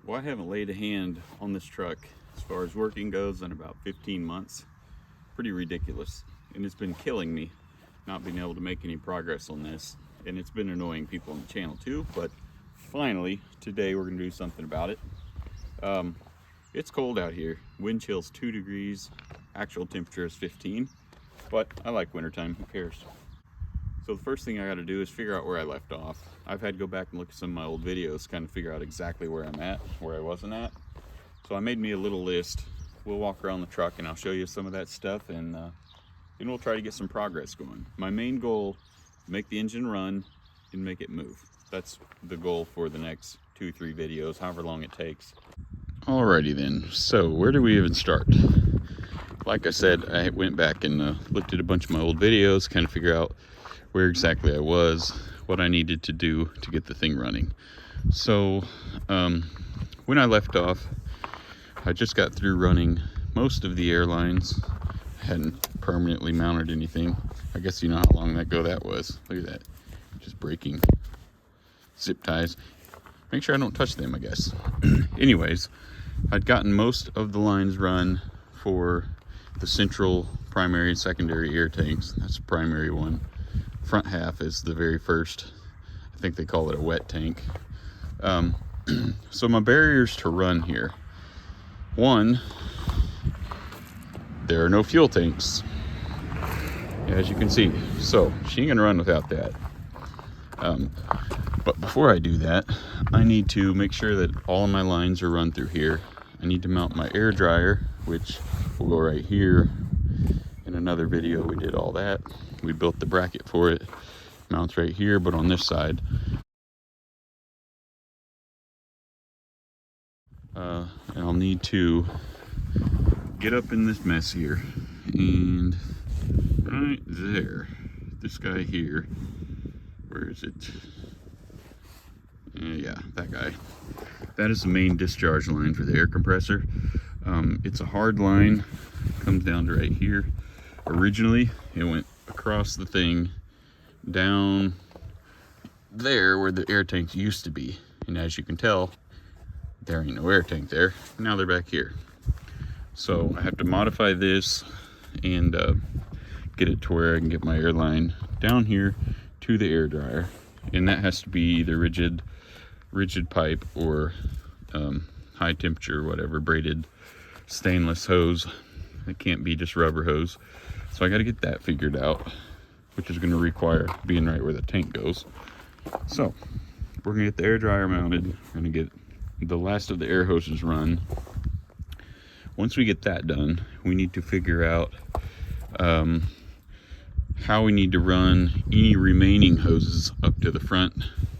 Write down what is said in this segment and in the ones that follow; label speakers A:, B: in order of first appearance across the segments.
A: Well, I haven't laid a hand on this truck as far as working goes in about 15 months. Pretty ridiculous. And it's been killing me not being able to make any progress on this. And it's been annoying people on the channel too, but finally, today we're gonna do something about it. It's cold out here. Wind chill's 2 degrees, actual temperature is 15, but I like wintertime, who cares? So the first thing I gotta do is figure out where I left off. I've had to go back and look at some of my old videos, kind of figure out exactly where I'm at, where I wasn't at. So I made me a little list. We'll walk around the truck and I'll show you some of that stuff, and then we'll try to get some progress going. My main goal, make the engine run and make it move. That's the goal for the next 2-3 videos, however long it takes. Alrighty then, so where do we even start? Like I said, I went back and looked at a bunch of my old videos, kind of figure out where exactly I was, what I needed to do to get the thing running. So when I left off, I just got through running most of the airlines. I hadn't permanently mounted anything. I guess you know how long ago that was. Look at that, just breaking zip ties. Make sure I don't touch them, I guess. Anyways, I'd gotten most of the lines run for the central, primary, and secondary air tanks. That's the primary one. Front half is the very first. I think they call it a wet tank. So my barriers to run here. One, there are no fuel tanks, as you can see. So she ain't gonna run without that. But before I do that, I need to make sure that all of my lines are run through here. I need to mount my air dryer, which will go right here. In another video, we did all that. We built the bracket for it. Mounts right here, but on this side. And I'll need to get up in this mess here. And right there, this guy here, where is it? Yeah, that guy. That is the main discharge line for the air compressor. It's a hard line, comes down to right here. Originally, it went across the thing down there where the air tanks used to be. And as you can tell, there ain't no air tank there. Now they're back here. So I have to modify this and get it to where I can get my air line down here to the air dryer. And that has to be either rigid pipe or high temperature, whatever, braided stainless hose. It can't be just rubber hose. So I got to get that figured out, which is going to require being right where the tank goes. So we're going to get the air dryer mounted. We're going to get the last of the air hoses run. Once we get that done, we need to figure out how we need to run any remaining hoses up to the front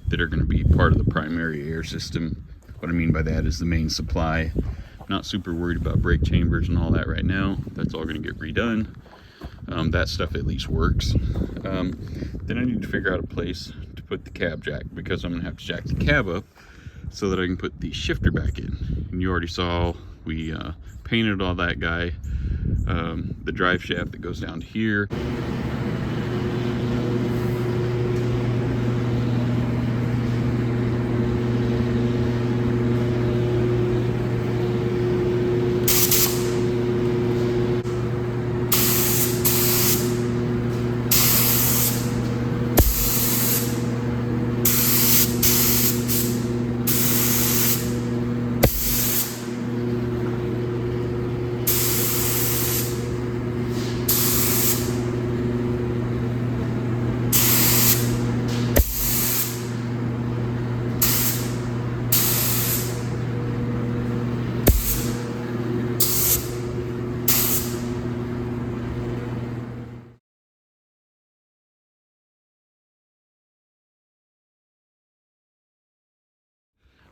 A: that are going to be part of the primary air system. What I mean by that is the main supply. Not super worried about brake chambers and all that right now. That's all going to get redone. That stuff at least works. Then I need to figure out a place to put the cab jack, because I'm going to have to jack the cab up so that I can put the shifter back in. And you already saw we painted all that guy, the drive shaft that goes down to here.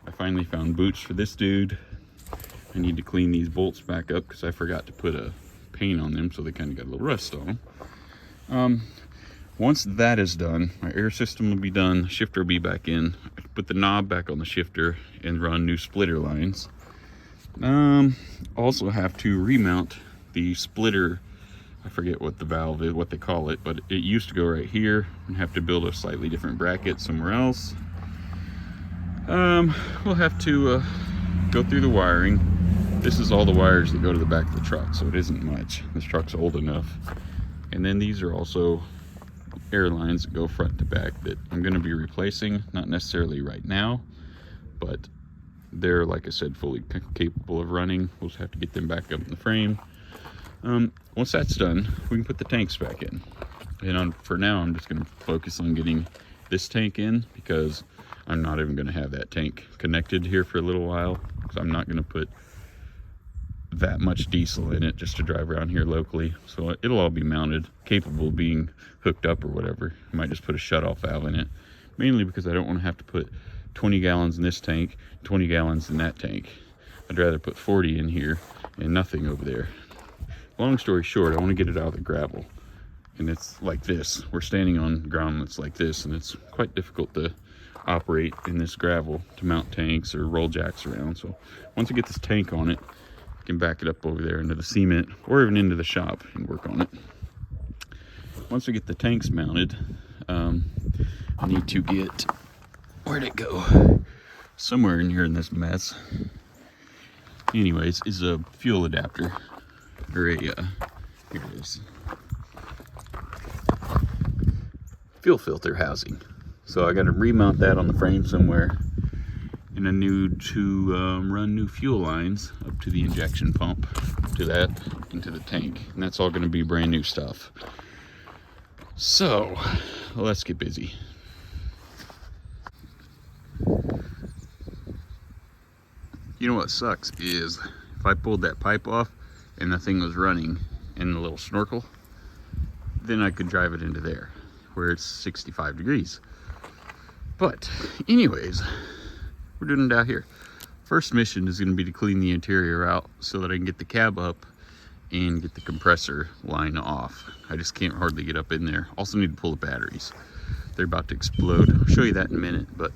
A: I finally found boots for this dude. I need to clean these bolts back up because I forgot to put a paint on them, so they kind of got a little rust on them. Once that is done, my air system will be done, the shifter will be back in. I can put the knob back on the shifter and run new splitter lines. Also have to remount the splitter. I forget what the valve is, what they call it, but it used to go right here, and have to build a slightly different bracket somewhere else. We'll have to go through the wiring. This is all the wires that go to the back of the truck, so it isn't much. This truck's old enough. And then these are also air lines that go front to back that I'm going to be replacing, not necessarily right now, but they're, like I said, fully capable of running. We'll just have to get them back up in the frame. Once that's done, we can put the tanks back in. And for now, I'm just going to focus on getting this tank in, because I'm not even going to have that tank connected here for a little while, because I'm not going to put that much diesel in it just to drive around here locally. So it'll all be mounted, capable of being hooked up or whatever. I might just put a shutoff valve in it, mainly because I don't want to have to put 20 gallons in this tank, 20 gallons in that tank. I'd rather put 40 in here and nothing over there. Long story short, I want to get it out of the gravel. And it's like this. We're standing on ground that's like this, and it's quite difficult to operate in this gravel to mount tanks or roll jacks around. So once I get this tank on it, I can back it up over there into the cement or even into the shop and work on it. Once we get the tanks mounted, I need to get, where'd it go? Somewhere in here in this mess. Anyways, is a fuel adapter, or a, here it is. Fuel filter housing. So I got to remount that on the frame somewhere, and I need to run new fuel lines up to the injection pump, to that, into the tank, and that's all going to be brand new stuff. So let's get busy. You know what sucks is if I pulled that pipe off and the thing was running in the little snorkel, then I could drive it into there where it's 65 degrees. But anyways, we're doing it out here. First mission is going to be to clean the interior out so that I can get the cab up and get the compressor line off. I just can't hardly get up in there. Also need to pull the batteries. They're about to explode. I'll show you that in a minute, but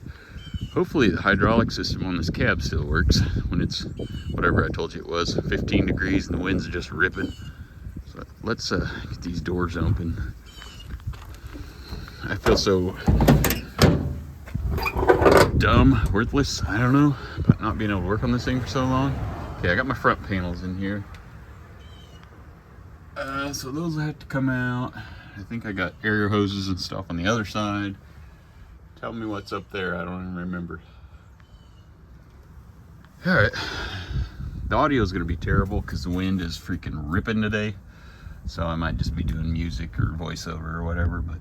A: hopefully the hydraulic system on this cab still works when it's whatever I told you it was, 15 degrees and the wind's just ripping. So let's get these doors open. I feel so dumb, worthless, I don't know, about not being able to work on this thing for so long. Okay, I got my front panels in here. So those will have to come out. I think I got air hoses and stuff on the other side. Tell me what's up there, I don't even remember. Alright, the audio is going to be terrible because the wind is freaking ripping today. So I might just be doing music or voiceover or whatever, but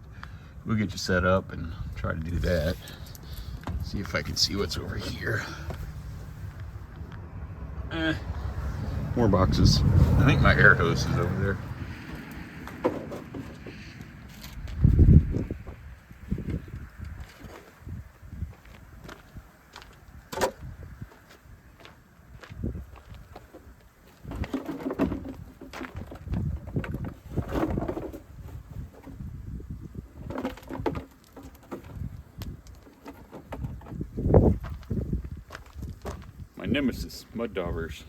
A: we'll get you set up and try to do that. See if I can see what's over here. More boxes. I think my air hose is over there. My nemesis, mud daubers.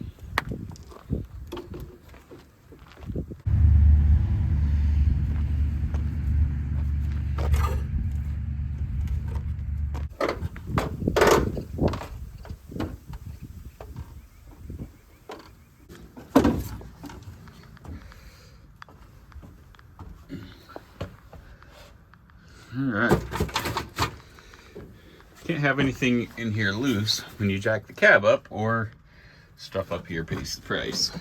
A: All right. Can't have anything in here loose when you jack the cab up, or stuff up here pays the price.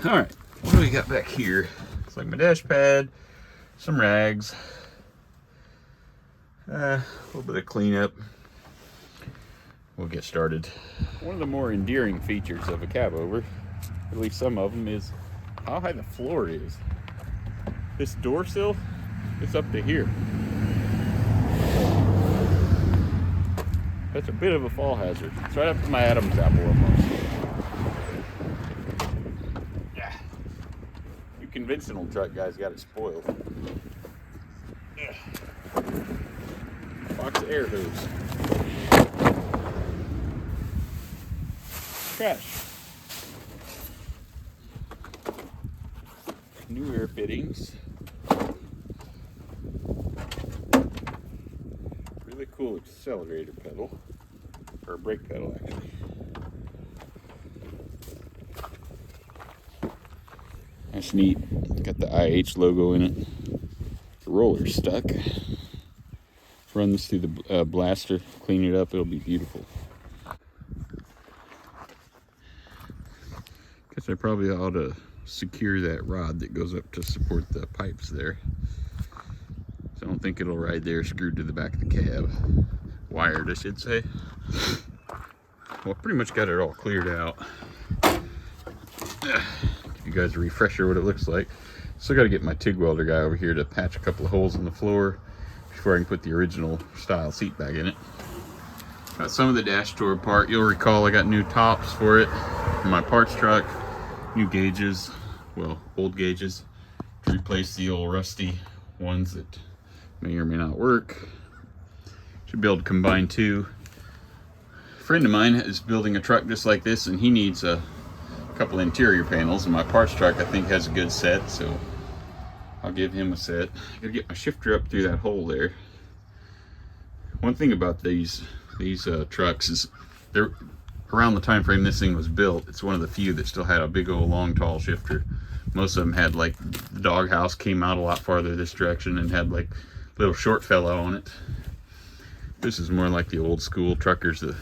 A: All right, what do we got back here? It's like my dash pad, some rags, a little bit of cleanup. We'll get started. One of the more endearing features of a Cabover, at least some of them, is how high the floor is. This door sill, it's up to here. That's a bit of a fall hazard. It's right up to my Adam's apple almost. Yeah. You conventional truck guys got it spoiled. Yeah. Box of air hose. Trash. New air fittings. Really cool accelerator pedal, or brake pedal actually. That's neat. Got the IH logo in it. The roller's stuck. Run this through the blaster, clean it up, it'll be beautiful. Guess I probably ought to secure that rod that goes up to support the pipes there. So I don't think it'll ride there screwed to the back of the cab. Wired, I should say. Well, pretty much got it all cleared out. Give you guys a refresher what it looks like. Still got to get my TIG welder guy over here to patch a couple of holes in the floor before I can put the original style seat back in it. Got some of the dash tore apart. You'll recall I got new tops for it for my parts truck, new gauges, well, old gauges to replace the old rusty ones that may or may not work. Should be able to combine two. A friend of mine is building a truck just like this, and he needs a couple interior panels, and my parts truck I think has a good set, so I'll give him a set. I gotta get my shifter up through that hole there. One thing about these trucks is they're around the time frame this thing was built, it's one of the few that still had a big old long tall shifter. Most of them had, like, the doghouse came out a lot farther this direction and had like little short fella on it. This is more like the old school truckers that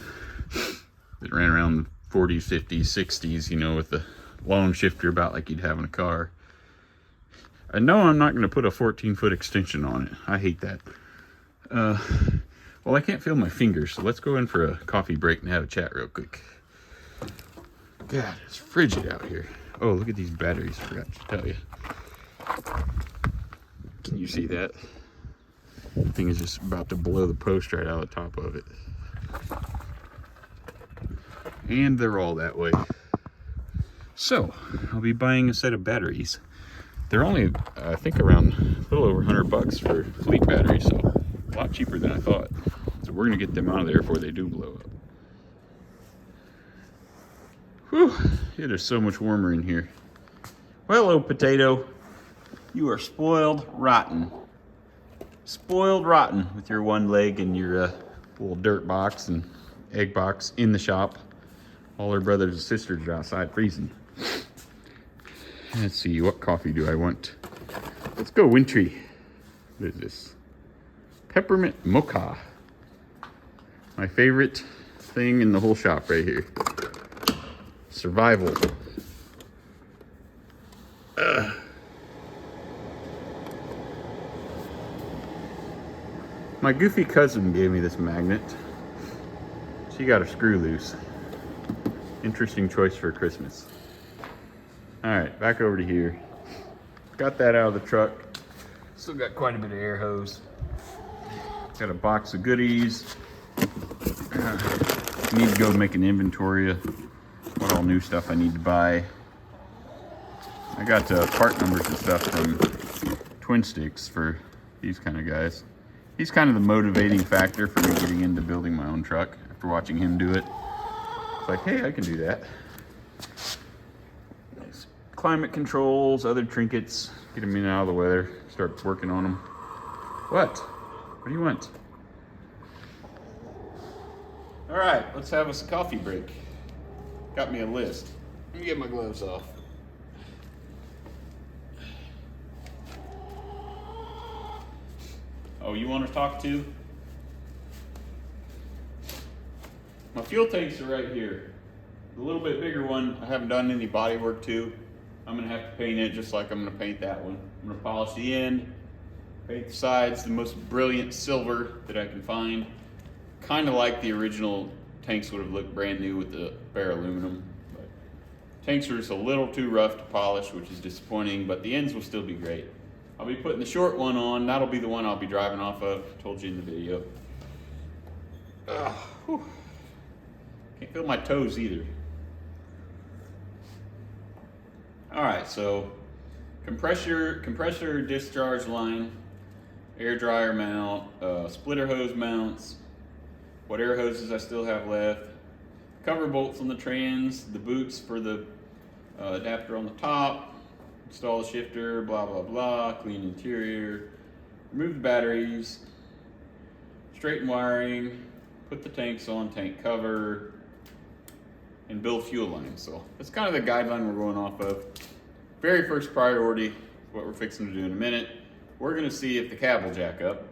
A: ran around the 40s, 50s, 60s, you know, with the long shifter about like you'd have in a car. I know I'm not going to put a 14-foot extension on it. I hate that. Well, I can't feel my fingers, so let's go in for a coffee break and have a chat real quick. God, it's frigid out here. Oh, look at these batteries. I forgot to tell you. Can you see that? The thing is just about to blow the post right out of the top of it. And they're all that way. So, I'll be buying a set of batteries. They're only, I think, around a little over $100 for fleet batteries, so a lot cheaper than I thought. So we're gonna get them out of there before they do blow up. Whew, it is so much warmer in here. Well, hello, potato. You are spoiled rotten. Spoiled rotten with your one leg and your little dirt box and egg box in the shop. All our brothers and sisters are outside freezing. Let's see, what coffee do I want? Let's go wintry. What is this? Peppermint mocha. My favorite thing in the whole shop right here. Survival. My goofy cousin gave me this magnet. She got a screw loose. Interesting choice for Christmas. All right, back over to here. Got that out of the truck. Still got quite a bit of air hose. Got a box of goodies. Need to go make an inventory of what all new stuff I need to buy. I got part numbers and stuff from Twin Sticks for these kind of guys. He's kind of the motivating factor for me getting into building my own truck after watching him do it. It's like, hey, I can do that. Climate controls, other trinkets, get them in and out of the weather, start working on them. What? What do you want? All right, let's have us a coffee break. Got me a list. Let me get my gloves off. Oh, you want to talk to? My fuel tanks are right here. The little bit bigger one, I haven't done any body work to. I'm gonna have to paint it just like I'm gonna paint that one. I'm gonna polish the end, paint the sides, the most brilliant silver that I can find. Kind of like the original tanks would have looked brand new with the bare aluminum. But tanks are just a little too rough to polish, which is disappointing, but the ends will still be great. I'll be putting the short one on. That'll be the one I'll be driving off of. Told you in the video. Can't feel my toes either. All right, so compressor discharge line, air dryer mount, splitter hose mounts, what air hoses I still have left, cover bolts on the trans, the boots for the adapter on the top, install the shifter, blah, blah, blah, clean interior, remove the batteries, straighten wiring, put the tanks on, tank cover, and build fuel lines. So that's kind of the guideline we're going off of. Very first priority, what we're fixing to do in a minute, we're gonna see if the cab will jack up.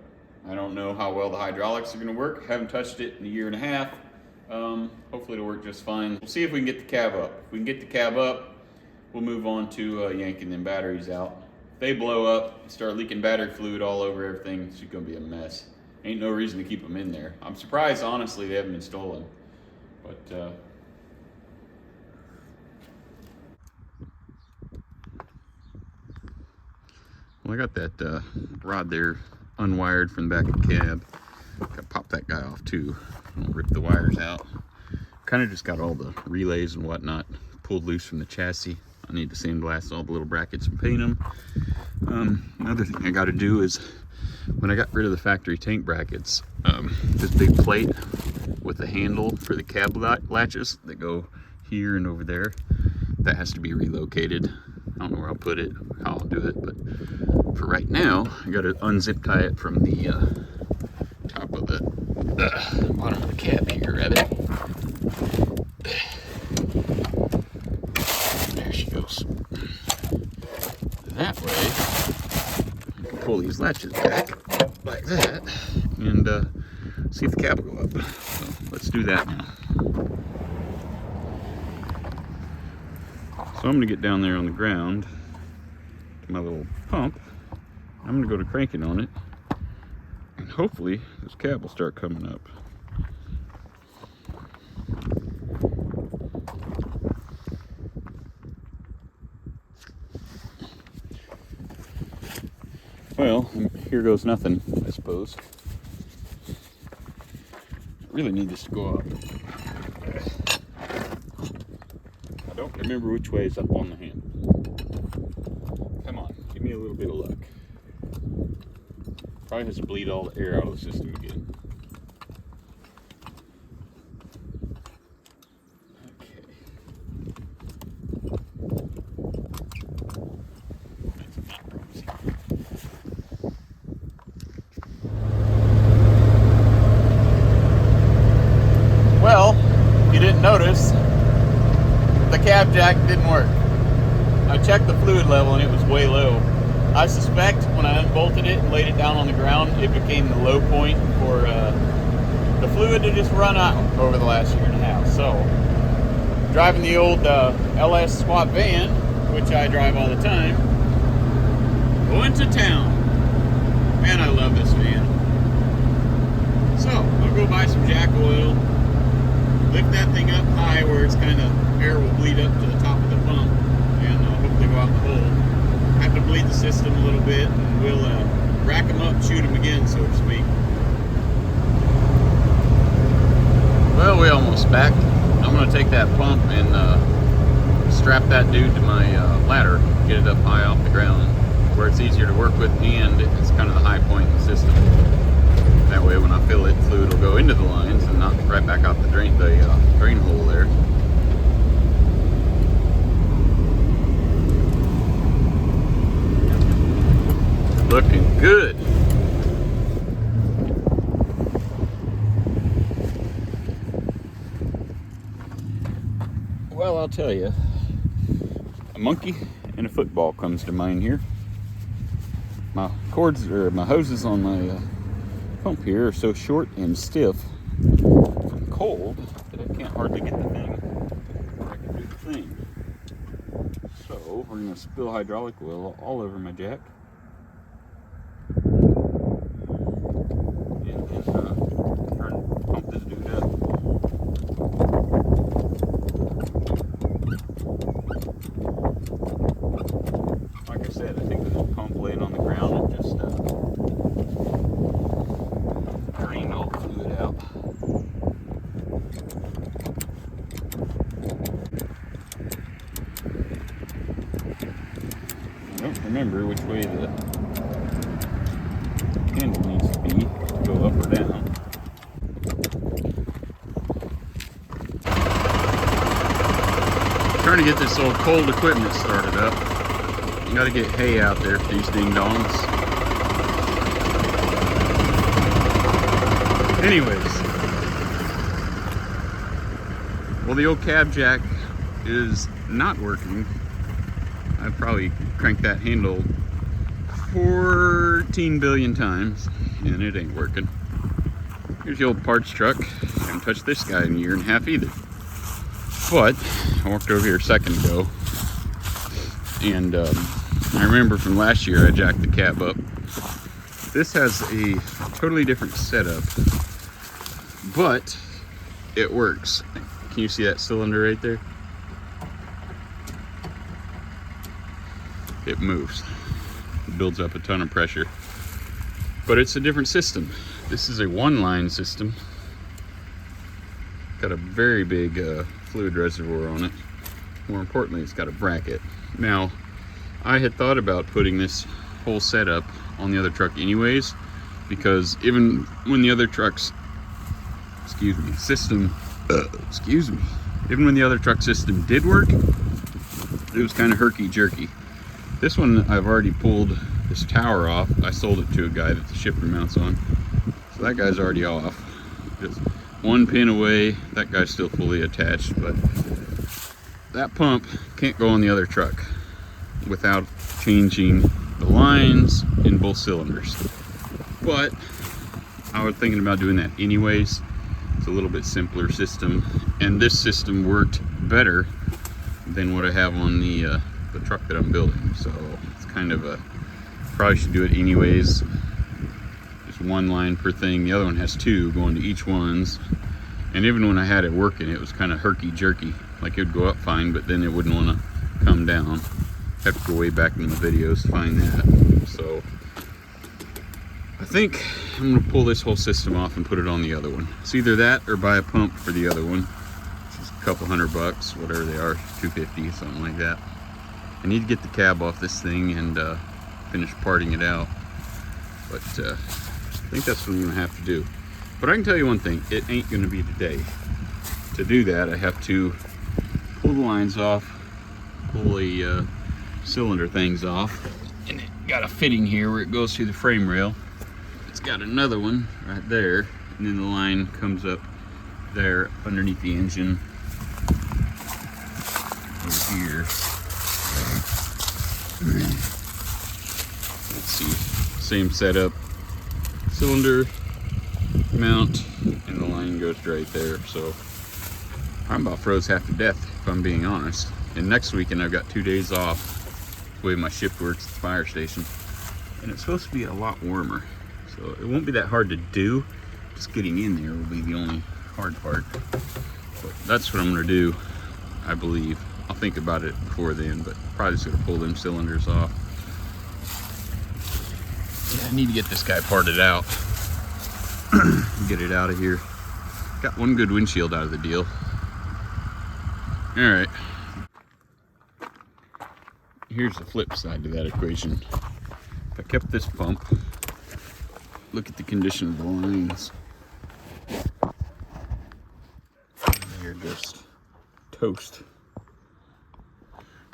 A: I don't know how well the hydraulics are gonna work. Haven't touched it in a year and a half. Hopefully it'll work just fine. We'll see if we can get the cab up. If we can get the cab up, we'll move on to yanking them batteries out. If they blow up and start leaking battery fluid all over everything, it's just gonna be a mess. Ain't no reason to keep them in there. I'm surprised, honestly, they haven't been stolen. But well, I got that rod there unwired from the back of the cab. Gotta pop that guy off too. I'll rip the wires out. Kind of just got all the relays and whatnot pulled loose from the chassis. I need to sandblast all the little brackets and paint them. Another thing I got to do is, when I got rid of the factory tank brackets, this big plate with the handle for the cab latches that go here and over there, that has to be relocated. I don't know where I'll put it, how I'll do it, but for right now, I got to unzip tie it from the top of the bottom of the cab here, rather. There she goes. That way, I can pull these latches back like that and see if the cab will go up. So let's do that now. So I'm going to get down there on the ground to my little pump. I'm going to go to cranking on it, and hopefully this cab will start coming up. Well, here goes nothing, I suppose. I really need this to go up. I don't remember which way is up on the handle. Come on, give me a little bit of luck. Probably has to bleed all the air out of the system again. Well, if you didn't notice, the cab jack didn't work. I checked the fluid level and it was way low. I suspect when I unbolted it and laid it down on the ground, it became the low point for the fluid to just run out over the last year and a half. So, driving the old LS squat van, which I drive all the time, going to town. Man, I love this van. So, I'll go buy some jack oil, lift that thing up high where it's kind of, air will bleed up to the top of the pump, and hopefully go out the hole. Have to bleed the system a little bit, and we'll rack them up, shoot them again, so to speak. Well, we almost back. I'm going to take that pump and strap that dude to my ladder, get it up high off the ground, where it's easier to work with, and it's kind of the high point in the system. That way, when I fill it, fluid will go into the lines and not right back out the drain hole there. Looking good. Well, I'll tell you, a monkey and a football comes to mind here. My cords, or my hoses on my pump here are so short and stiff from cold that I can't hardly get the thing where I can do the thing. So we're going to spill hydraulic oil all over my jack. And then try and pump this dude up. Like I said, I think with this pump laying on the ground, it just drained all the fluid out. I don't remember which way the handle needs to be to go up or down. Trying to get this old cold equipment started up. You gotta get hay out there for these ding dongs. Anyways, well, the old cab jack is not working. I've probably cranked that handle 14 billion times and it ain't working. Here's the old parts truck. I haven't touched this guy in a year and a half either. But I walked over here a second ago and I remember from last year I jacked the cab up. This has a totally different setup, but it works. Can you see that cylinder right there? It moves. It builds up a ton of pressure. But it's a different system. This is a one-line system. Got a very big fluid reservoir on it. More importantly, it's got a bracket. Now, I had thought about putting this whole setup on the other truck anyways, because even when the other truck's system even when the other truck system did work, it was kind of herky-jerky. This one, I've already pulled this tower off. I sold it to a guy that the shifter mounts on, so that guy's already off. Just one pin away. That guy's still fully attached, but that pump can't go on the other truck without changing the lines in both cylinders. But I was thinking about doing that anyways. It's a little bit simpler system, and this system worked better than what I have on the truck that I'm building. So it's kind of a, probably should do it anyways. Just one line per thing. The other one has two going to each ones. And even when I had it working, it was kind of herky-jerky. Like it would go up fine, but then it wouldn't want to come down. Have to go way back in the videos to find that. So I think I'm gonna pull this whole system off and put it on the other one. It's either that or buy a pump for the other one, which is a couple $100, whatever they are, $250, something like that. I need to get the cab off this thing and finish parting it out. But I think that's what I'm gonna have to do. But I can tell you one thing, it ain't gonna be today. To do that, I have to pull the lines off, pull the cylinder things off, and it got a fitting here where it goes through the frame rail. It's got another one right there, and then the line comes up there underneath the engine over here. Let's see, same setup, cylinder mount, and the line goes right there. So I'm about froze half to death, if I'm being honest. And next weekend I've got 2 days off, the way my shift works at the fire station, and it's supposed to be a lot warmer, so it won't be that hard to do. Just getting in there will be the only hard part. But that's what I'm gonna do, I believe. I'll think about it before then, but probably just gonna pull them cylinders off. Yeah, I need to get this guy parted out. Get it out of here. Got one good windshield out of the deal. All right. Here's the flip side to that equation. If I kept this pump, look at the condition of the lines. They're just toast.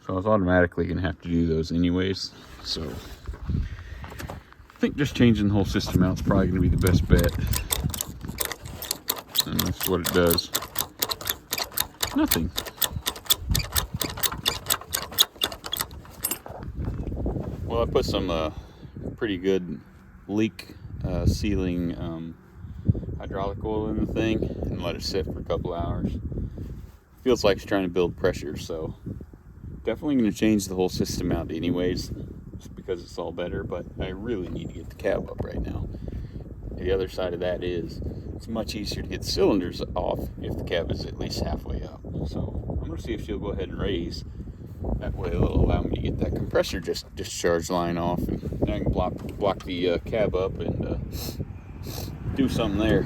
A: So I was automatically gonna have to do those anyways. So I think just changing the whole system out is probably gonna be the best bet. And that's what it does. Nothing. Well, I put some pretty good leak sealing hydraulic oil in the thing and let it sit for a couple hours. Feels like it's trying to build pressure, so definitely going to change the whole system out anyways, just because it's all better. But I really need to get the cab up right now. The other side of that is it's much easier to get the cylinders off if the cab is at least halfway up. So I'm going to see if she'll go ahead and raise. That way it'll allow me to get that compressor discharge line off, and then I can block the cab up and do something there.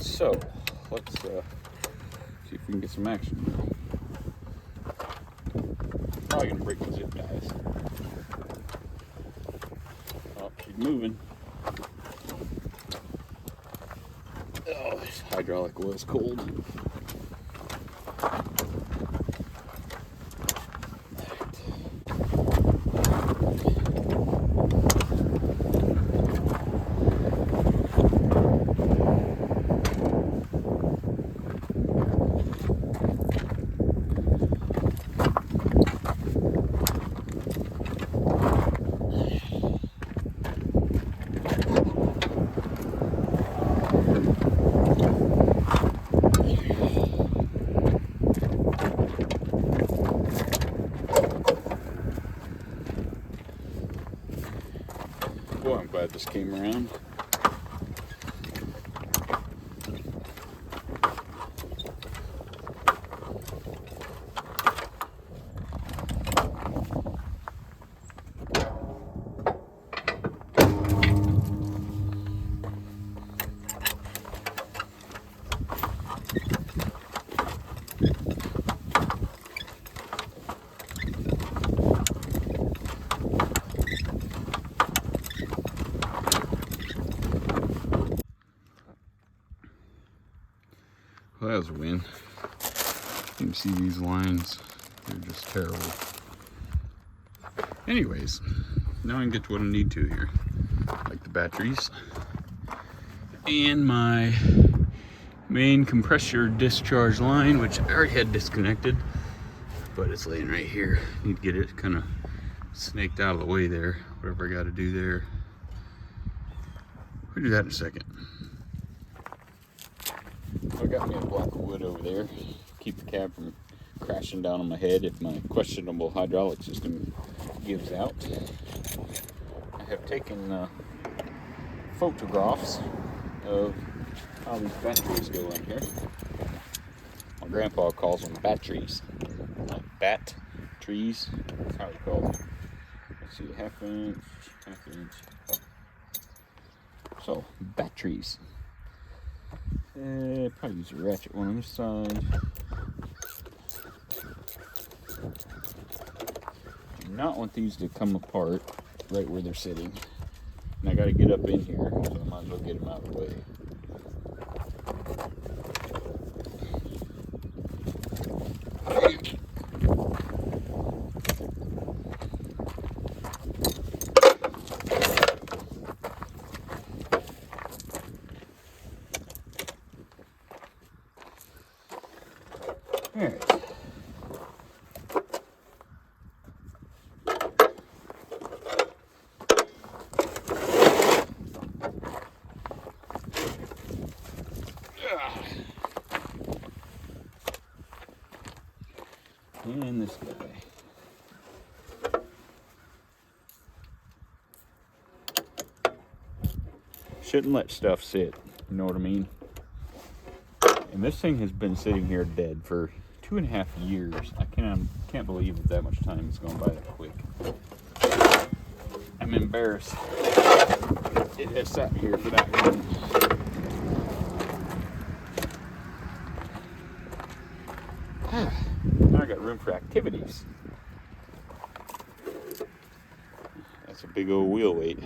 A: So let's see if we can get some action. Probably gonna break the zip ties. Oh, she's moving. Oh, this hydraulic oil's cold. Well, that was a win. You can see these lines, they're just terrible. Anyways, now I can get to what I need to here, like the batteries and my main compressor discharge line, which I already had disconnected, but it's laying right here. Need to get it kind of snaked out of the way there, whatever I got to do there. We'll do that in a second. I got me a block of wood over there, keep the cab from crashing down on my head if my questionable hydraulic system gives out. I have taken photographs of how these batteries go in here. My grandpa calls them batteries, like bat trees. That's how he calls them. Let's see, half inch. Oh. So, batteries. Probably use a ratchet one on this side. Do not want these to come apart right where they're sitting. And I got to get up in here, so I might as well get them out of the way. Alright. And this guy. Shouldn't let stuff sit, you know what I mean? And this thing has been sitting here dead for 2.5 years. I can't believe that much time has gone by that quick. I'm embarrassed. It has sat here for that long. Now I got room for activities. That's a big old wheel weight.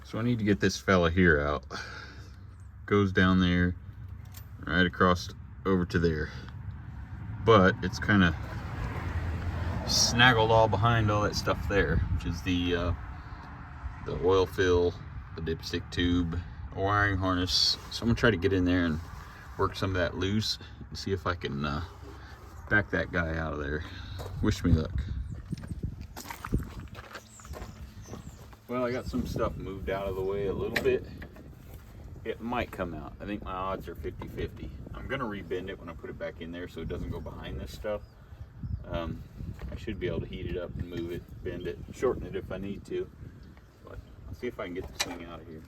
A: So I need to get this fella here out. Goes down there, right across over to there. But it's kind of snaggled all behind all that stuff there, which is the oil fill, the dipstick tube, a wiring harness. So I'm gonna try to get in there and work some of that loose and see if I can back that guy out of there. Wish me luck. Well, I got some stuff moved out of the way a little bit. It might come out. I think my odds are 50-50. I'm gonna rebend it when I put it back in there so it doesn't go behind this stuff. I should be able to heat it up and move it, bend it, shorten it if I need to. But I'll see if I can get this thing out of here.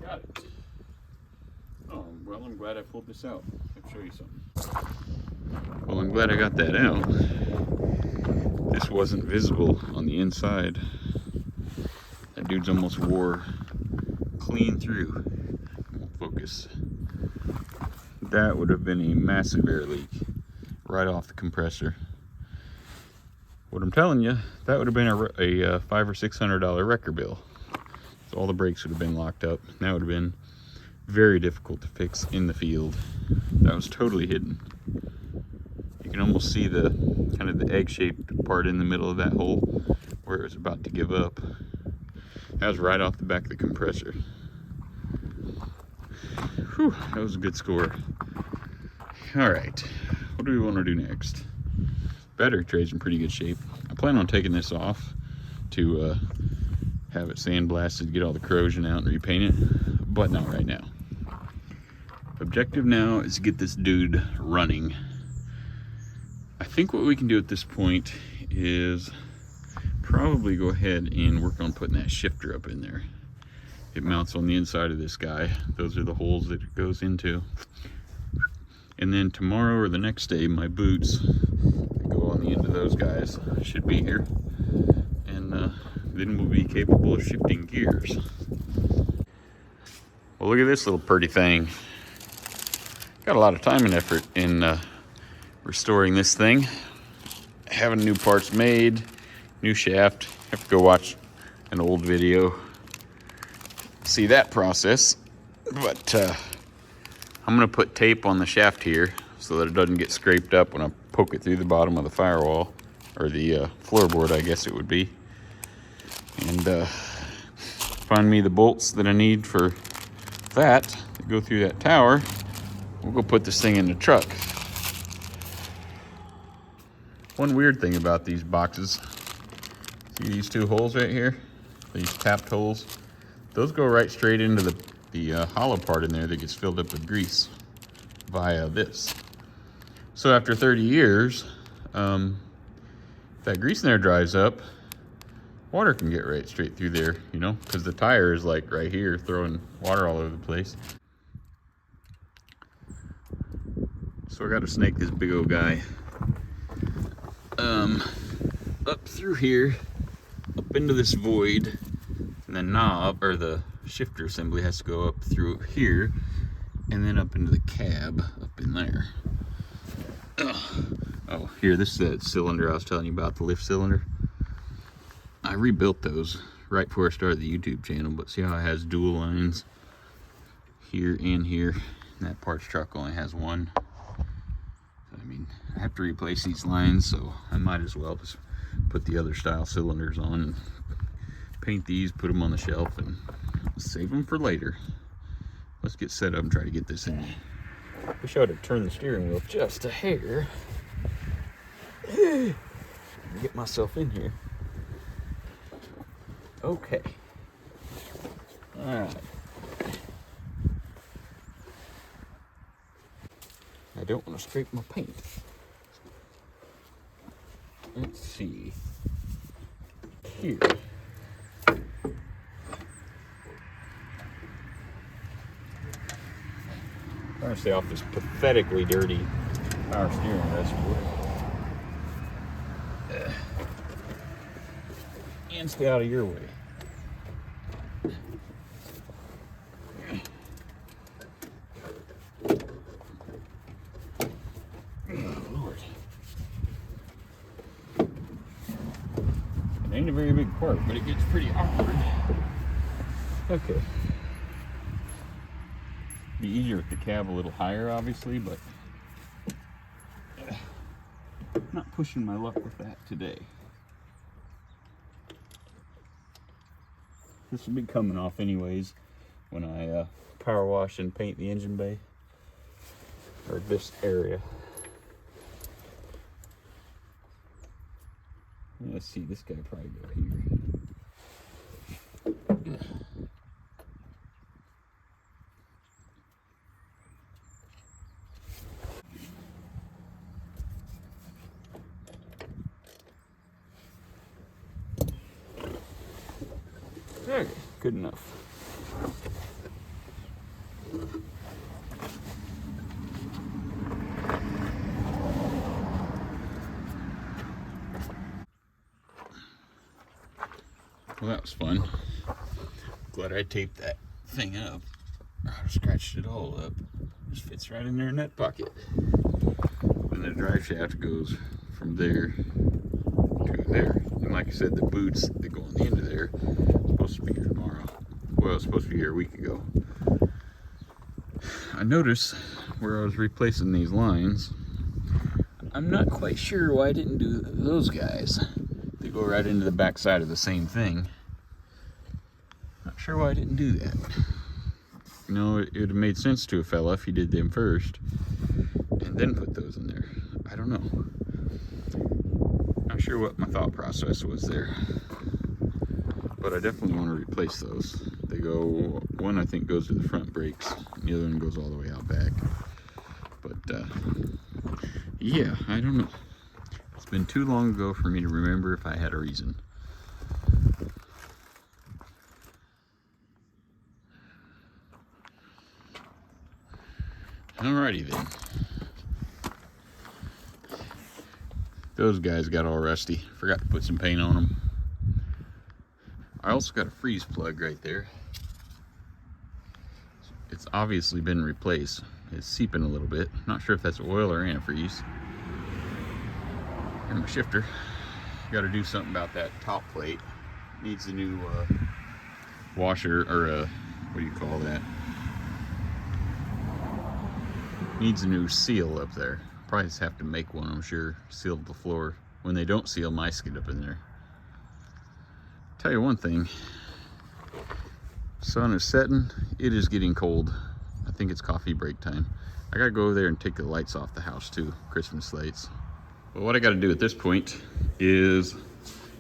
A: Got it. Oh, well, I'm glad I pulled this out. I'll show you something. Well, I'm glad I got that out. This wasn't visible on the inside. That dude's almost wore clean through. Won't focus. That would have been a massive air leak right off the compressor. What I'm telling you, that would have been a $500 or $600 wrecker bill. So all the brakes would have been locked up. And that would have been very difficult to fix in the field. That was totally hidden. You can almost see the kind of the egg-shaped part in the middle of that hole where it was about to give up. That was right off the back of the compressor. Whew, that was a good score. All right, what do we want to do next? Battery tray's in pretty good shape. I plan on taking this off to have it sandblasted, get all the corrosion out and repaint it, but not right now. objective now is to get this dude running. I think what we can do at this point is probably go ahead and work on putting that shifter up in there. It mounts on the inside of this guy. Those are the holes that it goes into. And then tomorrow or the next day, my boots that go on the end of those guys should be here. And then we'll be capable of shifting gears. Well, look at this little pretty thing. Got a lot of time and effort in restoring this thing. Having new parts made, new shaft. Have to go watch an old video, see that process. But I'm gonna put tape on the shaft here so that it doesn't get scraped up when I poke it through the bottom of the firewall, or the floorboard, I guess it would be. And find me the bolts that I need for that to go through that tower. We'll go put this thing in the truck. One weird thing about these boxes, see these two holes right here? These tapped holes? Those go right straight into the hollow part in there that gets filled up with grease via this. So after 30 years, that grease in there dries up, water can get right straight through there, you know, because the tire is like right here throwing water all over the place. So I got to snake this big old guy up through here, up into this void, and then knob, or the shifter assembly has to go up through here, and then up into the cab up in there. Oh, here, this is that cylinder I was telling you about, the lift cylinder. I rebuilt those right before I started the YouTube channel, but see how it has dual lines here and here, and that parts truck only has one. I mean, I have to replace these lines, so I might as well just put the other style cylinders on and paint these, put them on the shelf, and save them for later. Let's get set up and try to get this in. Wish I would have turned the steering wheel just a hair. Get myself in here. Okay. All right. I don't want to scrape my paint. Let's see. Here. Trying to stay off this pathetically dirty power steering reservoir. And stay out of your way. Ain't a very big part, but it gets pretty awkward. Okay. Be easier with the cab a little higher, obviously, but not pushing my luck with that today. This will be coming off anyways when I power wash and paint the engine bay, or this area. Let's see, this guy probably go here. Okay, good enough. Well, that was fun. Glad I taped that thing up. I scratched it all up. Just fits right in there in that pocket. And the drive shaft goes from there to there. And like I said, the boots that go on the end of there are supposed to be here tomorrow. Well, it's supposed to be here a week ago. I noticed where I was replacing these lines, I'm not quite sure why I didn't do those guys. They go right into the back side of the same thing. Not sure why I didn't do that. You know, it would have made sense to a fella if he did them first and then put those in there. I don't know. Not sure what my thought process was there. But I definitely want to replace those. They go, one I think goes to the front brakes, and the other one goes all the way out back. But yeah, I don't know. It's been too long ago for me to remember if I had a reason. Alrighty then. Those guys got all rusty. Forgot to put some paint on them. I also got a freeze plug right there. It's obviously been replaced. It's seeping a little bit. Not sure if that's oil or antifreeze. And my shifter. Got to do something about that top plate. Needs a new washer, or what do you call that? Needs a new seal up there. Probably just have to make one, I'm sure. Seal the floor. When they don't seal, mice get up in there. Tell you one thing. Sun is setting. It is getting cold. I think it's coffee break time. I gotta go over there and take the lights off the house too. Christmas lights. Well, what I gotta do at this point is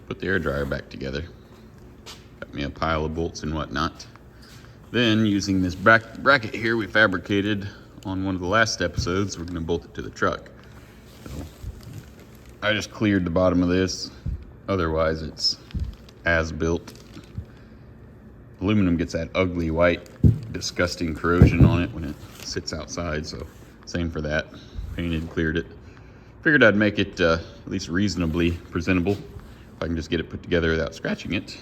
A: put the air dryer back together. Got me a pile of bolts and whatnot. Then, using this bracket here we fabricated on one of the last episodes, we're gonna bolt it to the truck. So, I just cleared the bottom of this. Otherwise, it's as built. Aluminum gets that ugly white, disgusting corrosion on it when it sits outside, so same for that. Painted, cleared it. Figured I'd make it at least reasonably presentable if I can just get it put together without scratching it.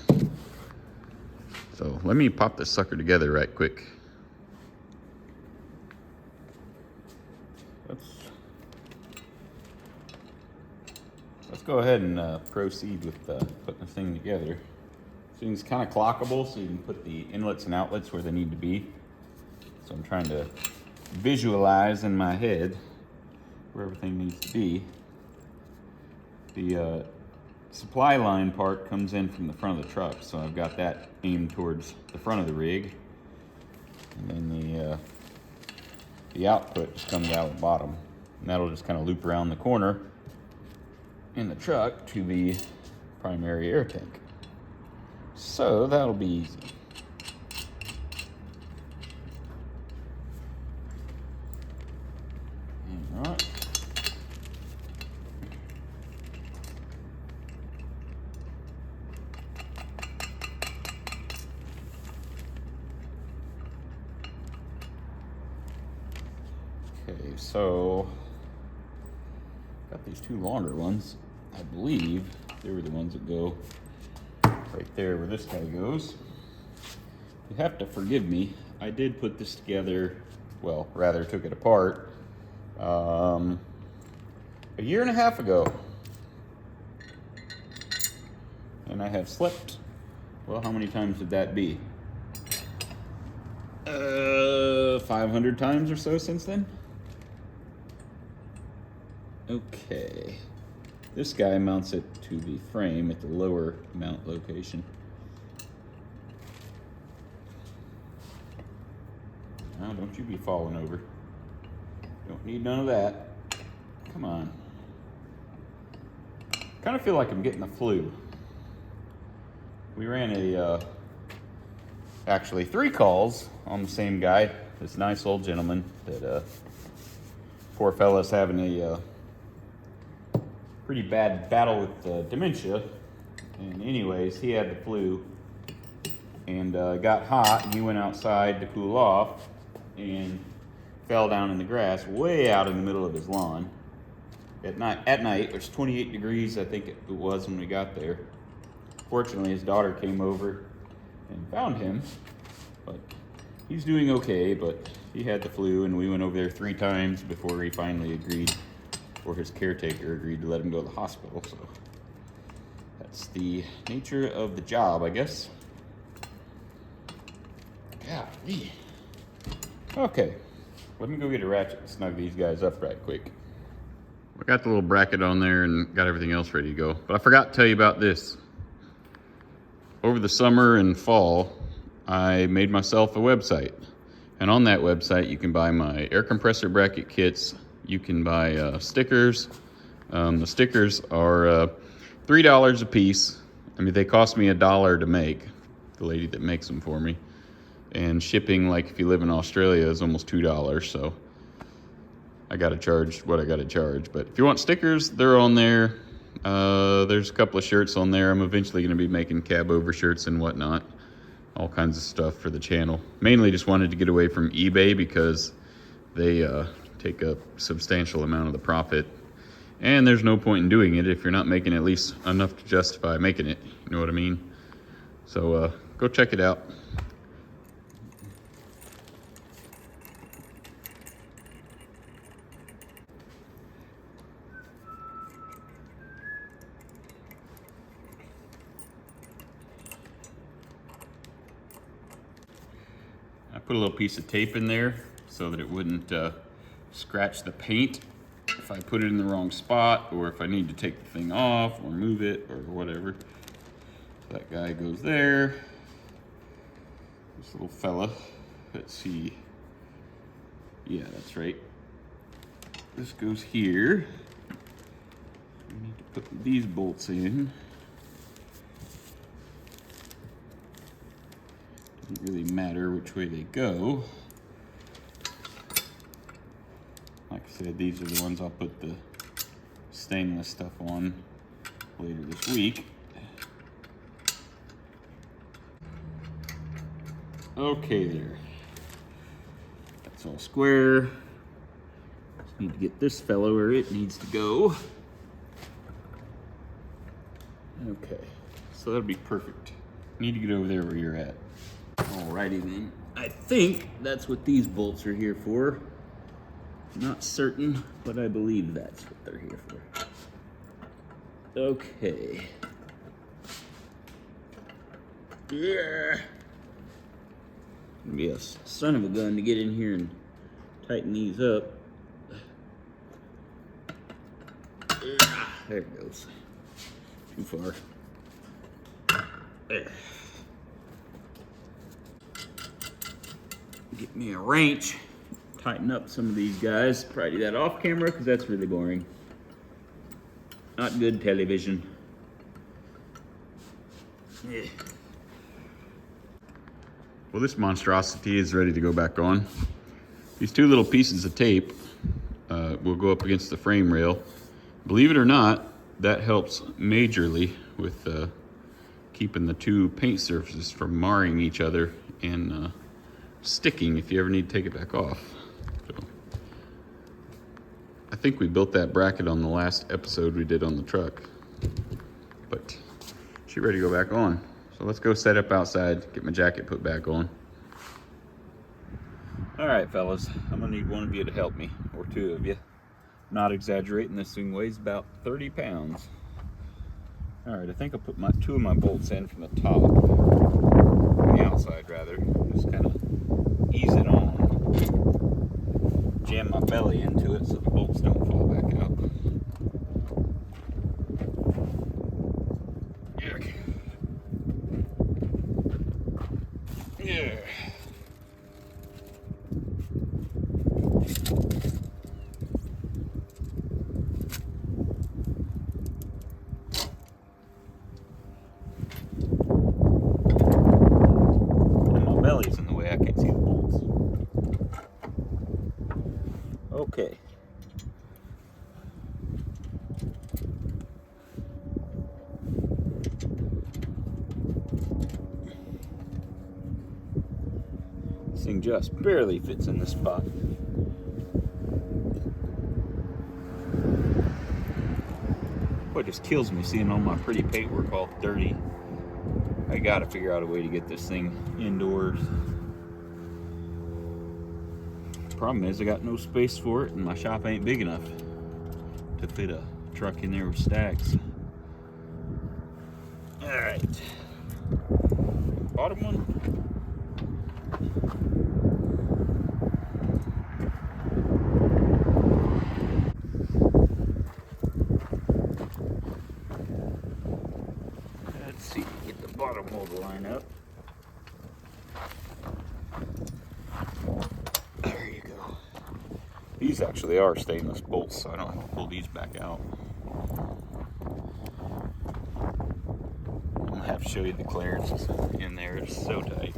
A: So let me pop this sucker together right quick. Let's go ahead and proceed with putting this thing together. This thing's kind of clockable, so you can put the inlets and outlets where they need to be. So I'm trying to visualize in my head where everything needs to be. The supply line part comes in from the front of the truck, so I've got that aimed towards the front of the rig. And then the output just comes out the bottom. And that'll just kind of loop around the corner in the truck to the primary air tank. So that'll be easy. All right. Okay, so got these two longer ones. I believe they were the ones that go right there where this guy goes. You have to forgive me. I did put this together, well, rather took it apart a year and a half ago. And I have slept, well, how many times would that be? 500 times or so since then? Okay. This guy mounts it to the frame at the lower mount location. Now, don't you be falling over. Don't need none of that. Come on. Kind of feel like I'm getting the flu. We ran actually 3 calls on the same guy. This nice old gentleman that poor fella's having a pretty bad battle with dementia. And anyways, he had the flu and got hot, and he went outside to cool off and fell down in the grass way out in the middle of his lawn. At night, it was 28 degrees, I think it was when we got there. Fortunately, his daughter came over and found him, but he's doing okay, but he had the flu, and we went over there 3 times before he finally agreed, or his caretaker agreed to let him go to the hospital. So that's the nature of the job, I guess. Golly. Okay, let me go get a ratchet and snug these guys up right quick. I got the little bracket on there and got everything else ready to go, but I forgot to tell you about this. Over the summer and fall, I made myself a website, and on that website you can buy my air compressor bracket kits. You can buy stickers. The stickers are $3 a piece. I mean, they cost me $1 to make, the lady that makes them for me. And shipping, like if you live in Australia, is almost $2. So I gotta charge what I gotta charge. But if you want stickers, they're on there. There's a couple of shirts on there. I'm eventually gonna be making Cabover shirts and whatnot. All kinds of stuff for the channel. Mainly just wanted to get away from eBay because they take a substantial amount of the profit. And there's no point in doing it if you're not making at least enough to justify making it. You know what I mean? So go check it out. I put a little piece of tape in there so that it wouldn't scratch the paint if I put it in the wrong spot, or if I need to take the thing off or move it or whatever. That guy goes there. This little fella, let's see. Yeah, that's right. This goes here. I need to put these bolts in. Doesn't really matter which way they go. Like I said, these are the ones I'll put the stainless stuff on later this week. Okay there. That's all square. Just need to get this fellow where it needs to go. Okay, so that'll be perfect. Need to get over there where you're at. Alrighty then. I think that's what these bolts are here for. Not certain, but I believe that's what they're here for. Okay. Yeah. Gonna be a son of a gun to get in here and tighten these up. There it goes. Too far. There. Get me a wrench. Tighten up some of these guys. Probably do that off camera because that's really boring. Not good television. Yeah. Well, this monstrosity is ready to go back on. These two little pieces of tape will go up against the frame rail. Believe it or not, that helps majorly with keeping the two paint surfaces from marring each other and sticking if you ever need to take it back off. So, I think we built that bracket on the last episode we did on the truck, but she's ready to go back on. So let's go set up outside, get my jacket put back on. All right, fellas, I'm gonna need one of you to help me, or two of you. Not exaggerating, this thing weighs about 30 pounds. All right, I think I'll put two of my bolts in from the top, from the outside rather. Just kind of ease it on. Jam my belly into it so the bolts don't fall back out. Yuck. Yeah. Belly's in the way, I can't see the bolts. Okay. This thing just barely fits in this spot. Boy, it just kills me seeing all my pretty paintwork all dirty. I gotta figure out a way to get this thing indoors. Problem is I got no space for it and my shop ain't big enough to fit a truck in there with stacks. All right, bottom one. Let's see, get the bottom hole to line up. There you go. These actually are stainless bolts, so I don't have to pull these back out. I'm gonna have to show you the clearances in there. It's so tight.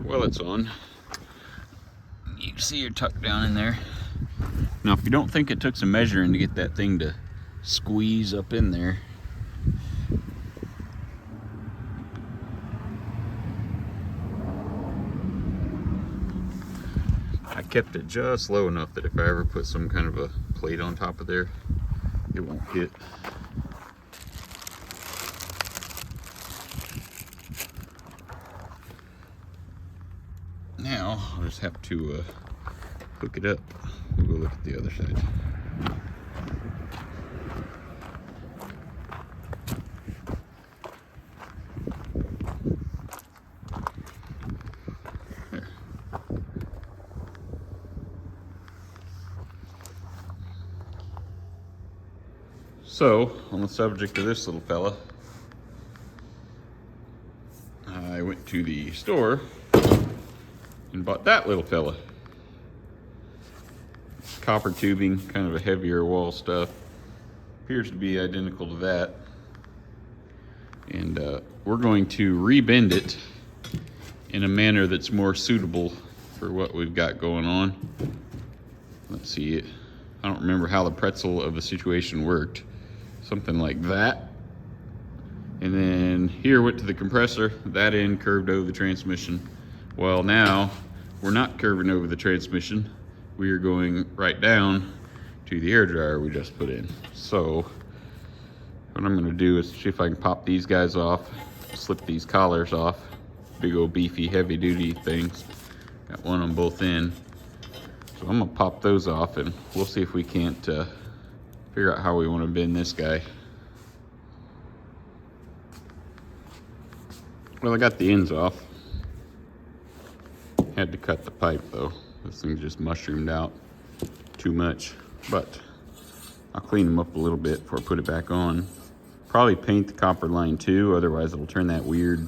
A: Well, it's on. You can see you're tucked down in there. Now, if you don't think it took some measuring to get that thing to squeeze up in there, I kept it just low enough that if I ever put some kind of a plate on top of there, it won't hit. Now, I'll just have to hook it up. We'll go look at the other side. There. So, on the subject of this little fella, I went to the store and bought that little fella. Copper tubing, kind of a heavier wall stuff. Appears to be identical to that. And we're going to rebend it in a manner that's more suitable for what we've got going on. Let's see it. I don't remember how the pretzel of the situation worked. Something like that. And then here went to the compressor. That end curved over the transmission. Well, now we're not curving over the transmission. We are going right down to the air dryer we just put in. So what I'm gonna do is see if I can pop these guys off, slip these collars off. Big old beefy heavy duty things. Got one on both ends. So I'm gonna pop those off and we'll see if we can't figure out how we wanna bend this guy. Well, I got the ends off. Had to cut the pipe though. This thing just mushroomed out too much, but I'll clean them up a little bit before I put it back on. Probably paint the copper line too, otherwise it'll turn that weird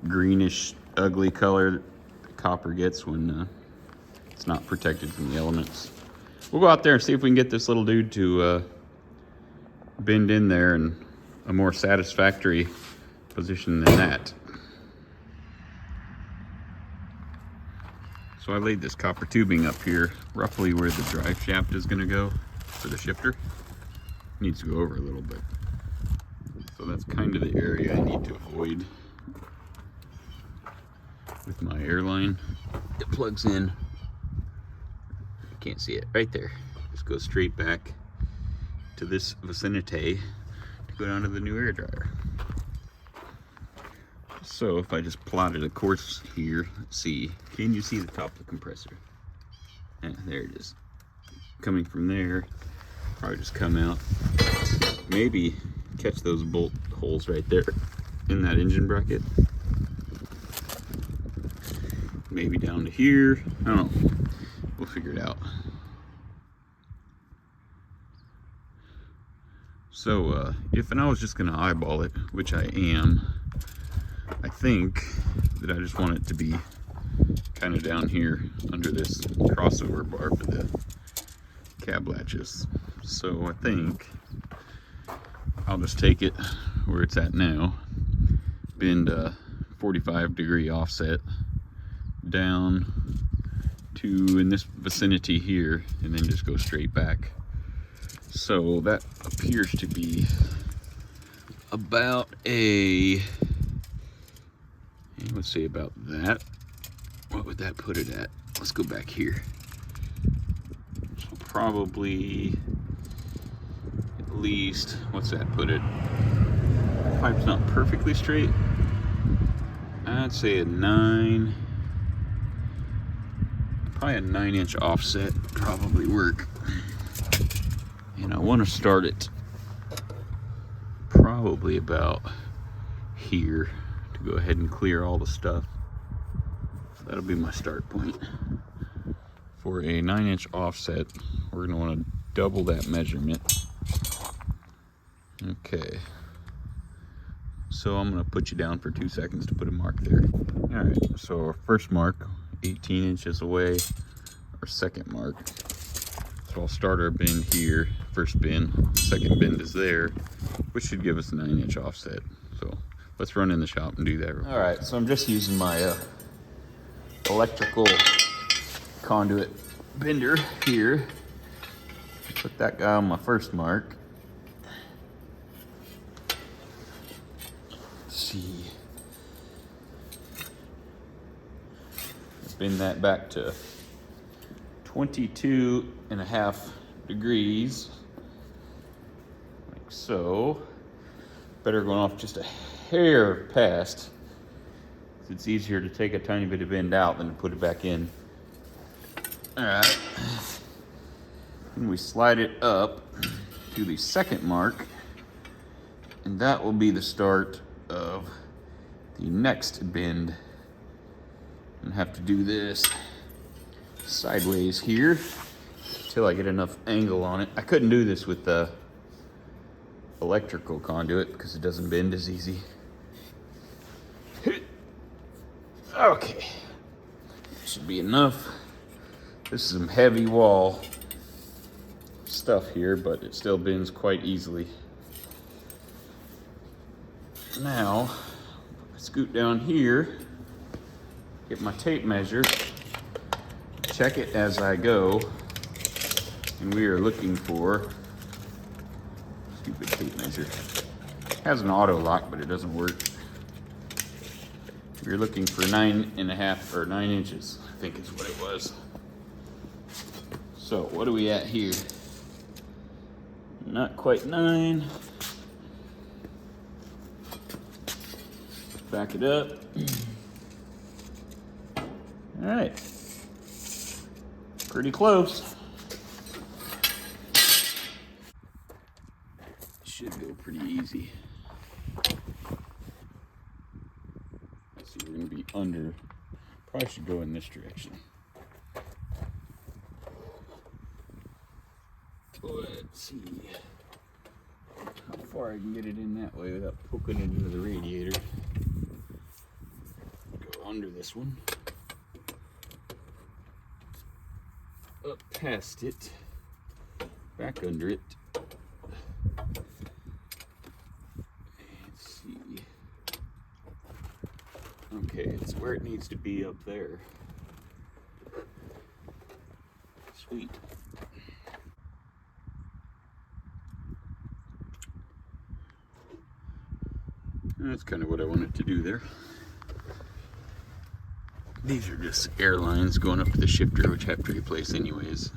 A: greenish ugly color that copper gets when it's not protected from the elements. We'll go out there and see if we can get this little dude to bend in there in a more satisfactory position than that. So I laid this copper tubing up here, roughly where the drive shaft is going to go for the shifter. Needs to go over a little bit. So that's kind of the area I need to avoid with my air line. It plugs in. You can't see it right there. Just goes straight back to this vicinity to go down to the new air dryer. So if I just plotted a course here, let's see, can you see the top of the compressor? Yeah, there it is. Coming from there, probably just come out, maybe catch those bolt holes right there in that engine bracket. Maybe down to here, I don't know, we'll figure it out. So if I was just gonna eyeball it, which I am, I think that I just want it to be kind of down here under this crossover bar for the cab latches. So I think I'll just take it where it's at now, bend a 45-degree offset down to in this vicinity here, and then just go straight back. So that appears to be about a, let's say about that. What would that put it at? Let's go back here. So probably at least, what's that put it? The pipe's not perfectly straight. I'd say a 9, probably a 9-inch offset would probably work. And I want to start it probably about here to go ahead and clear all the stuff. That'll be my start point. For a 9-inch offset, we're going to want to double that measurement. Okay. So I'm going to put you down for 2 seconds to put a mark there. Alright, so our first mark, 18 inches away. Our second mark. So I'll start our bend here. First bend, second bend is there, which should give us a 9-inch offset. So let's run in the shop and do that. All right, so I'm just using my electrical conduit bender here. Put that guy on my first mark. Let's see. Bend that back to 22.5 degrees, like so. Better going off just a hair past. It's easier to take a tiny bit of bend out than to put it back in. All right. And we slide it up to the second mark, and that will be the start of the next bend. I'm gonna have to do this sideways here until I get enough angle on it. I couldn't do this with the electrical conduit because it doesn't bend as easy. Okay, should be enough. This is some heavy wall stuff here, but it still bends quite easily. Now, scoot down here, get my tape measure, check it as I go, and we are looking for, stupid tape measure. It has an auto lock, but it doesn't work. We're looking for 9.5 or 9 inches, I think is what it was. So what are we at here? Not quite 9. Back it up. All right, pretty close. Should go pretty easy. Let's see, we're gonna be under. Probably should go in this direction. Let's see how far I can get it in that way without poking it into the radiator. Go under this one. Up past it, back under it. Let's see. Okay, it's where it needs to be up there. Sweet. That's kind of what I wanted to do there. These are just air lines going up to the shifter, which I have to replace anyways.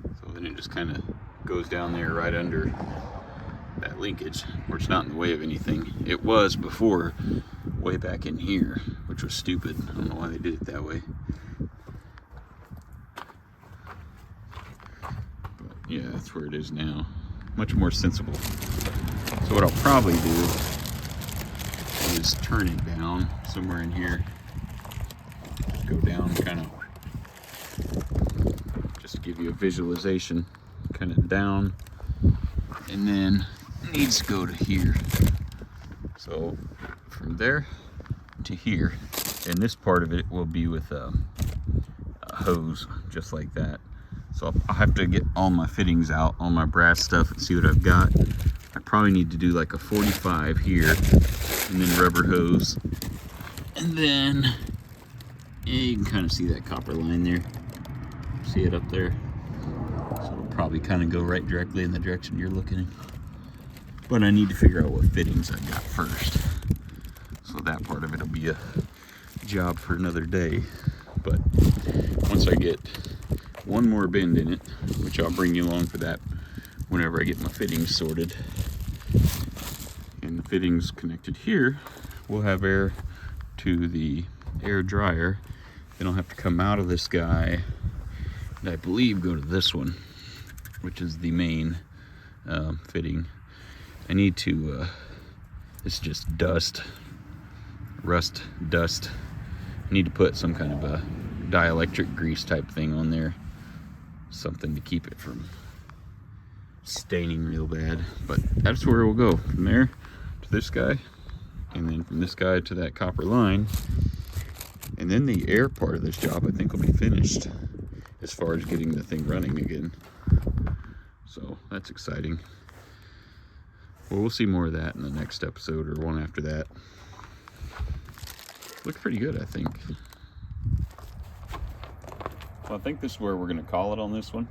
A: So then it just kind of goes down there right under that linkage, where it's not in the way of anything. It was before, way back in here, which was stupid. I don't know why they did it that way. But yeah, that's where it is now. Much more sensible. So what I'll probably do is turn it down somewhere in here. Go down kind of, just to give you a visualization, kind of down, and then it needs to go to here. So from there to here, and this part of it will be with a hose, just like that. So I'll have to get all my fittings out, all my brass stuff, and see what I've got. I probably need to do like a 45 here, and then rubber hose, and then you can kind of see that copper line there. See it up there? So it'll probably kind of go right directly in the direction you're looking in. But I need to figure out what fittings I've got first. So that part of it will be a job for another day. But once I get one more bend in it, which I'll bring you along for that whenever I get my fittings sorted, and the fittings connected here, we'll have air to the air dryer. Then I'll have to come out of this guy and I believe go to this one, which is the main fitting. I need to, it's just dust, rust, dust. I need to put some kind of a dielectric grease type thing on there, something to keep it from staining real bad. But that's where we'll go, from there to this guy, and then from this guy to that copper line. And then the air part of this job I think will be finished as far as getting the thing running again. So that's exciting. Well, we'll see more of that in the next episode or one after that. Looks pretty good, I think. So I think this is where we're gonna call it on this one.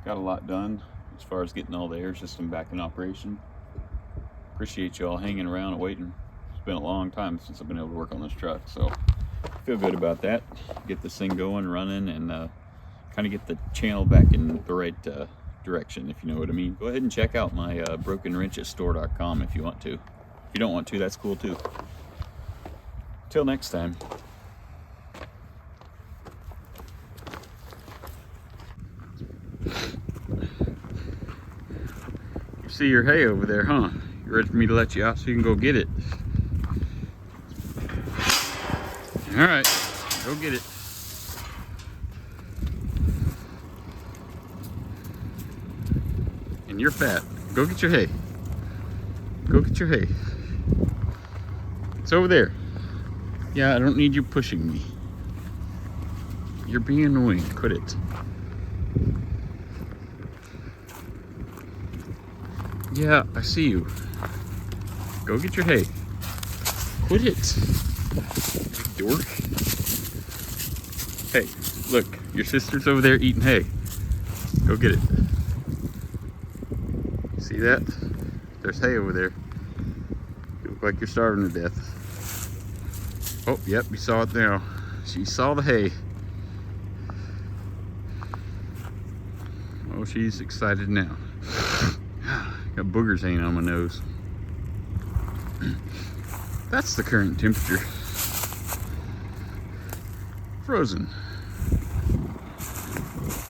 A: Got a lot done as far as getting all the air system back in operation. Appreciate you all hanging around and waiting. It's been a long time since I've been able to work on this truck, so I feel good about that. Get this thing going, running, and kind of get the channel back in the right direction, if you know what I mean. Go ahead and check out my brokenwrenchesstore.com if you want to. If you don't want to, that's cool too. Till next time. You see your hay over there, huh? You ready for me to let you out so you can go get it? All right, go get it. And you're fat. Go get your hay. Go get your hay. It's over there. Yeah, I don't need you pushing me. You're being annoying. Quit it. Yeah, I see you. Go get your hay. Quit it. You dork. Hey, look, your sister's over there eating hay. Go get it. See that? There's hay over there. You look like you're starving to death. Oh, yep, you saw it now. She saw the hay. Oh, she's excited now. Got boogers hanging on my nose. That's the current temperature. Frozen.